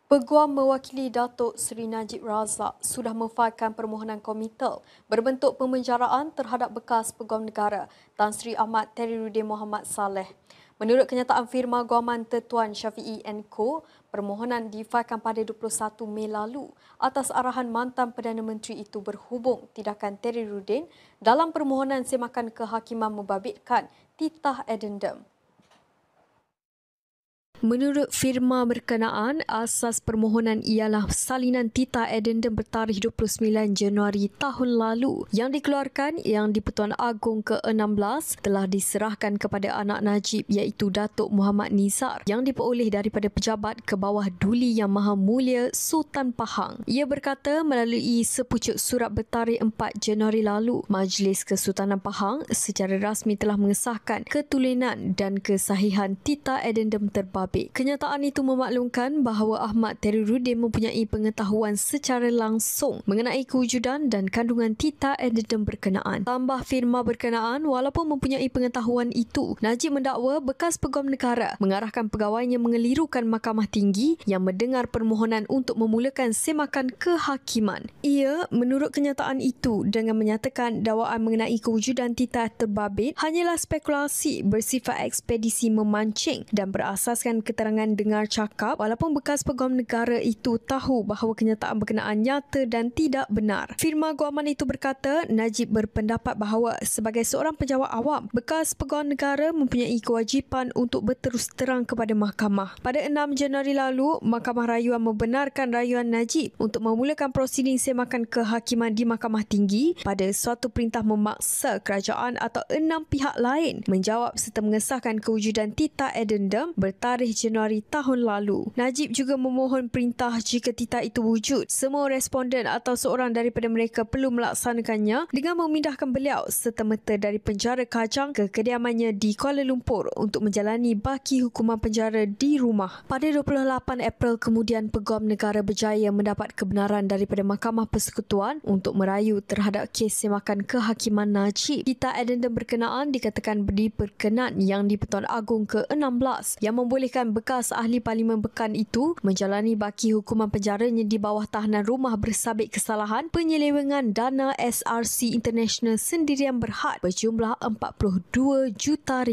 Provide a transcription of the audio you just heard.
Peguam mewakili Datuk Seri Najib Razak sudah memfailkan permohonan komitel berbentuk pemenjaraan terhadap bekas Peguam Negara Tan Sri Ahmad Teriruddin Mohamad Saleh. Menurut kenyataan firma guaman Tertuan Syafiee & Co, permohonan difailkan pada 21 Mei lalu atas arahan mantan Perdana Menteri itu berhubung tindakan Teriruddin dalam permohonan semakan kehakiman membabitkan titah addendum. Menurut firma berkenaan, asas permohonan ialah salinan titah addendum bertarikh 29 Januari tahun lalu yang dikeluarkan Yang di-Pertuan Agong ke-16 telah diserahkan kepada anak Najib iaitu Datuk Muhammad Nizar yang diperoleh daripada pejabat ke bawah Duli Yang Maha Mulia Sultan Pahang. Ia berkata melalui sepucuk surat bertarikh 4 Januari lalu, Majlis Kesultanan Pahang secara rasmi telah mengesahkan ketulinan dan kesahihan titah addendum terbabit. Kenyataan itu memaklumkan bahawa Ahmad Teriruddin mempunyai pengetahuan secara langsung mengenai kewujudan dan kandungan titah addendum berkenaan. Tambah firma berkenaan, walaupun mempunyai pengetahuan itu, Najib mendakwa bekas Peguam Negara mengarahkan pegawainya mengelirukan Mahkamah Tinggi yang mendengar permohonan untuk memulakan semakan kehakiman. Ia, menurut kenyataan itu, dengan menyatakan dakwaan mengenai kewujudan titah terbabit hanyalah spekulasi bersifat ekspedisi memancing dan berasaskan keterangan dengar cakap, walaupun bekas Peguam Negara itu tahu bahawa kenyataan berkenaan nyata dan tidak benar. Firma guaman itu berkata, Najib berpendapat bahawa sebagai seorang pejabat awam, bekas Peguam Negara mempunyai kewajipan untuk berterus terang kepada mahkamah. Pada 6 Januari lalu, Mahkamah Rayuan membenarkan rayuan Najib untuk memulakan prosiding semakan kehakiman di Mahkamah Tinggi pada suatu perintah memaksa kerajaan atau 6 pihak lain menjawab serta mengesahkan kewujudan titah addendum bertarikh Januari tahun lalu. Najib juga memohon perintah jika titah itu wujud, semua responden atau seorang daripada mereka perlu melaksanakannya dengan memindahkan beliau serta-merta dari penjara Kajang ke kediamannya di Kuala Lumpur untuk menjalani baki hukuman penjara di rumah. Pada 28 April kemudian, Peguam Negara berjaya mendapat kebenaran daripada Mahkamah Persekutuan untuk merayu terhadap kes semakan kehakiman Najib. Titah addendum berkenaan dikatakan diperkenan Yang di-Pertuan Agong ke-16 yang membolehkan bekas ahli Parlimen Bekan itu menjalani baki hukuman penjaranya di bawah tahanan rumah bersabit kesalahan penyelewengan dana SRC International sendirian berhad berjumlah RM42 juta.